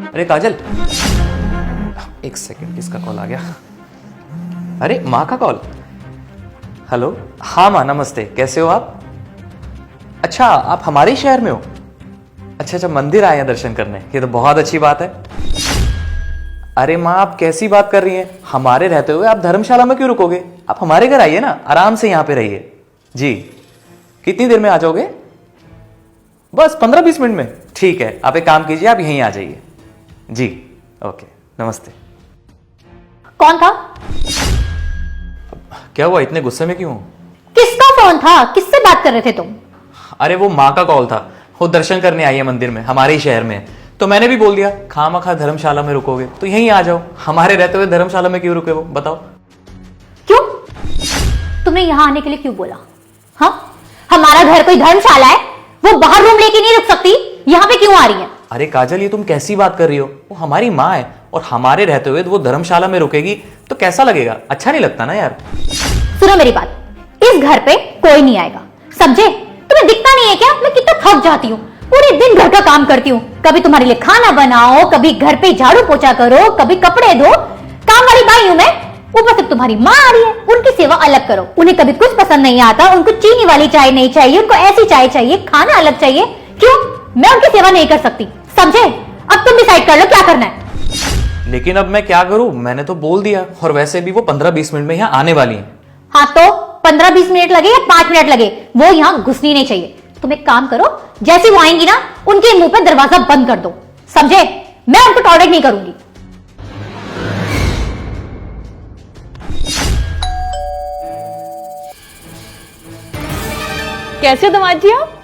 अरे काजल, एक सेकंड, किसका कॉल आ गया? अरे माँ का कॉल। हेलो, हाँ माँ नमस्ते, कैसे हो आप? अच्छा, आप हमारे ही शहर में हो? अच्छा अच्छा, मंदिर आए हैं दर्शन करने, ये तो बहुत अच्छी बात है। अरे माँ, आप कैसी बात कर रही हैं? हमारे रहते हुए आप धर्मशाला में क्यों रुकोगे? आप हमारे घर आइए ना, आराम से यहाँ पे रहिए। जी, कितनी देर में आ जाओगे? बस 15-20 मिनट में? ठीक है, आप एक काम कीजिए, आप यहीं आ जाइए। जी ओके, नमस्ते। कौन था? क्या हुआ, इतने गुस्से में क्यों? किसका फोन था? किससे बात कर रहे थे तुम? अरे वो माँ का कॉल था, वो दर्शन करने आई है मंदिर में, हमारे ही शहर में। तो मैंने भी बोल दिया, खामखा धर्मशाला में रुकोगे तो यहीं आ जाओ, हमारे रहते हुए धर्मशाला में क्यों रुके वो बताओ? क्यों? तुमने यहाँ आने के लिए क्यों बोला? हाँ, हमारा घर कोई धर्मशाला है? वो बाहर रूम लेके नहीं रुक सकती, यहाँ पे क्यों आ रही है? अरे काजल, ये तुम कैसी बात कर रही हो? वो हमारी माँ है और हमारे रहते हुए वो धर्मशाला में रुकेगी तो कैसा लगेगा? अच्छा नहीं लगता ना यार। सुनो मेरी बात, इस घर पे कोई नहीं आएगा, समझे? तुम्हें दिखता नहीं है क्या मैं कितना थक जाती हूँ? पूरे दिन घर का काम करती हूँ, कभी तुम्हारे लिए खाना बनाओ, कभी घर पे झाड़ू पोछा करो, कभी कपड़े धो, काम वाली बाई हूँ मैं। ऊपर से तुम्हारी माँ आ रही है, उनकी सेवा अलग करो। उन्हें कभी कुछ पसंद नहीं आता, उनको चीनी वाली चाय नहीं चाहिए, उनको ऐसी चाय चाहिए, खाना अलग चाहिए। क्यों? मैं उनकी सेवा नहीं कर सकती, समझे? अब तुम डिसाइड कर लो क्या करना है। लेकिन अब मैं क्या करूं? मैंने तो बोल दिया, और वैसे भी वो 15-20 मिनट में यहाँ आने वाली हैं। हाँ तो 15-20 मिनट लगे या 5 मिनट लगे, वो यहाँ घुसनी नहीं चाहिए। तुम एक काम करो, जैसी वो आएंगी ना, उनके मुंह पे दरवाजा बंद कर दो, समझे? मैं उनको टॉलरेट नहीं करूंगी। कैसे हो दामाद जी आप?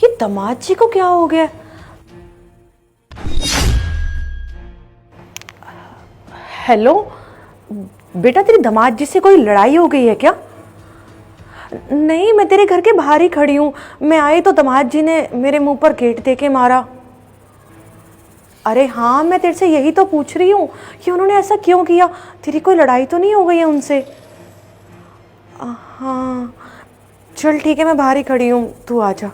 ये दामाद जी को क्या हो गया? हेलो बेटा, तेरी दामाद जी से कोई लड़ाई हो गई है क्या? नहीं, मैं तेरे घर के बाहर ही खड़ी हूं। मैं आई तो दामाद जी ने मेरे मुंह पर गेट दे के मारा। अरे हाँ, मैं तेरे से यही तो पूछ रही हूँ कि उन्होंने ऐसा क्यों किया। तेरी कोई लड़ाई तो नहीं हो गई है उनसे? हाँ चल ठीक है, मैं बाहर ही खड़ी हूँ, तू आ जा।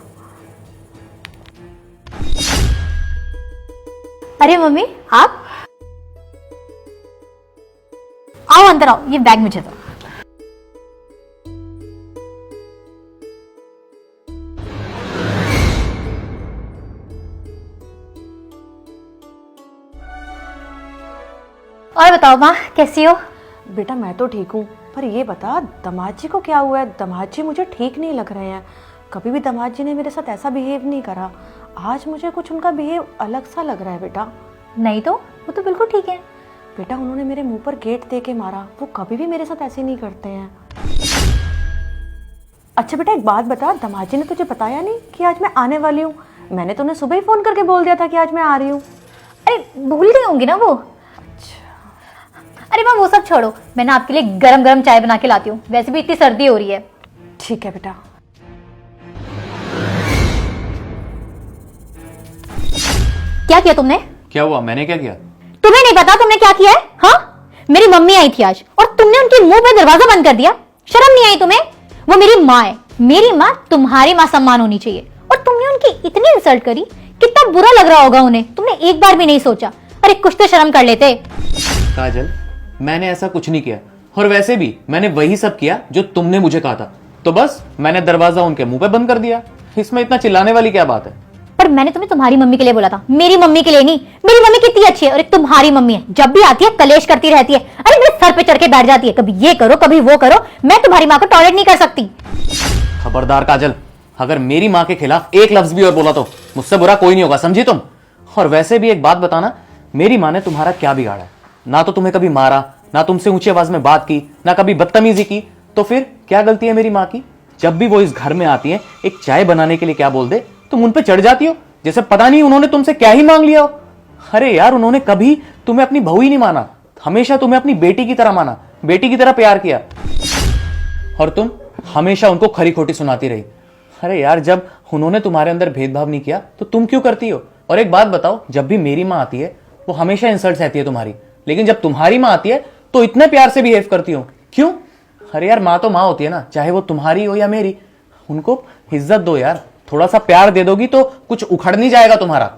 अरे मम्मी, आप आओ, अंदर आओ, ये बैग मुझे दो। और बताओ माँ, कैसी हो? बेटा मैं तो ठीक हूँ, पर ये बता दामाद जी को क्या हुआ है? दामाद जी मुझे ठीक नहीं लग रहे हैं। कभी भी दामाद जी ने मेरे साथ ऐसा बिहेव नहीं करा, आज मुझे कुछ उनका बिहेव अलग सा लग रहा है बेटा। नहीं तो, वो तो बिल्कुल ठीक है। बेटा उन्होंने मेरे मुंह पर गेट दे के मारा, वो कभी भी मेरे साथ ऐसे नहीं करते हैं। अच्छा बेटा एक बात बता, दामाद जी ने तुझे बताया नहीं कि आज मैं आने वाली हूँ? मैंने तो उन्हें सुबह ही फोन करके बोल दिया था कि आज मैं आ रही हूँ। अरे भूल गई होंगी ना वो। अरे माँ वो सब छोड़ो, मैं ना आपके लिए गरम गरम चाय बना के लाती हूँ, वैसे भी इतनी सर्दी हो रही है। ठीक है बेटा। क्या किया तुमने? क्या हुआ? मैंने क्या किया? तुम्हें नहीं पता तुमने क्या किया है? हाँ, मेरी मम्मी आई थी आज और तुमने उनके मुंह पे दरवाजा बंद कर दिया। शर्म नहीं आई तुम्हें? वो मेरी माँ है, मेरी माँ तुम्हारी माँ सम्मान होनी चाहिए, और तुमने उनकी इतनी इंसल्ट करी, कितना बुरा लग रहा होगा उन्हें। तुमने एक बार भी नहीं सोचा, अरे कुछ तो शर्म कर लेते। काजल, मैंने ऐसा कुछ नहीं किया, और वैसे भी मैंने वही सब किया जो तुमने मुझे कहा था, तो बस मैंने दरवाजा उनके मुंह पे बंद कर दिया। इसमें इतना चिल्लाने वाली क्या बात है? पर मैंने तुम्हें तुम्हारी मम्मी के लिए बोला था, मेरी मम्मी के लिए नहीं। मेरी मम्मी कितनी अच्छी है, और एक तुम्हारी मम्मी है, जब भी आती है कलेश करती रहती है। अरे मेरे सर पे चढ़ के बैठ जाती है, कभी ये करो कभी वो करो। मैं तुम्हारी माँ को टॉलरेट नहीं कर सकती। खबरदार काजल, अगर मेरी माँ के खिलाफ एक लफ्ज भी और बोला तो मुझसे बुरा कोई नहीं होगा, समझी तुम? और वैसे भी एक बात बताना, मेरी माँ ने तुम्हारा क्या बिगाड़ा है? ना तो तुम्हें कभी मारा, ना तुमसे ऊंची आवाज में बात की, ना कभी बदतमीजी की। तो फिर क्या गलती है मेरी माँ की? जब भी वो इस घर में आती है, एक चाय बनाने के लिए क्या बोल दे, तुम उन पे चढ़ जाती हो जैसे पता नहीं उन्होंने तुमसे क्या ही मांग लिया हो। अरे यार, उन्होंने कभी तुम्हें अपनी बहू ही नहीं माना, हमेशा तुम्हें अपनी बेटी की तरह माना, बेटी की तरह प्यार किया, और तुम हमेशा उनको खरी खोटी सुनाती रही। अरे यार, जब उन्होंने तुम्हारे अंदर भेदभाव नहीं किया तो तुम क्यों करती हो? और एक बात बताओ, जब भी मेरी माँ आती है वो हमेशा इंसल्ट सहती है तुम्हारी, लेकिन जब तुम्हारी माँ आती है तो इतने प्यार से बिहेव करती हो, क्यों? अरे यार, माँ तो माँ होती है ना, चाहे वो तुम्हारी हो या मेरी, उनको इज्जत दो यार, थोड़ा सा प्यार दे दोगी तो कुछ उखड़ नहीं जाएगा तुम्हारा।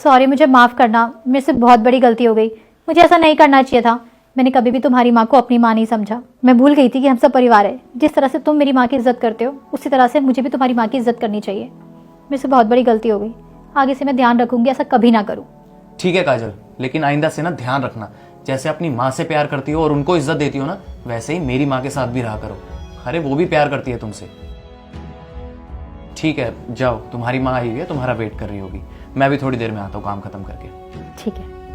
सॉरी, मुझे माफ करना, मेरे से बहुत बड़ी गलती हो गई। मुझे ऐसा नहीं करना चाहिए था। मैंने कभी भी तुम्हारी माँ को अपनी माँ नहीं समझा। मैं भूल गई थी कि हम सब परिवार है। जिस तरह से तुम मेरी माँ की इज्जत करते हो उसी तरह से मुझे भी तुम्हारी माँ की इज्जत करनी चाहिए। मेरे से बहुत बड़ी गलती हो गई। आगे से मैं ध्यान रखूंगी ऐसा कभी ना करूँ। ठीक है काजल, लेकिन आइंदा से ना ध्यान रखना, जैसे अपनी माँ से प्यार करती हो और उनको इज्जत देती हो ना, वैसे ही मेरी माँ के साथ भी रहा करो। अरे वो भी प्यार करती है तुमसे। ठीक है, जाओ, तुम्हारी माँ आई हुई है, तुम्हारा वेट कर रही होगी। मैं भी थोड़ी देर में आता हूँ काम खत्म करके। ठीक है।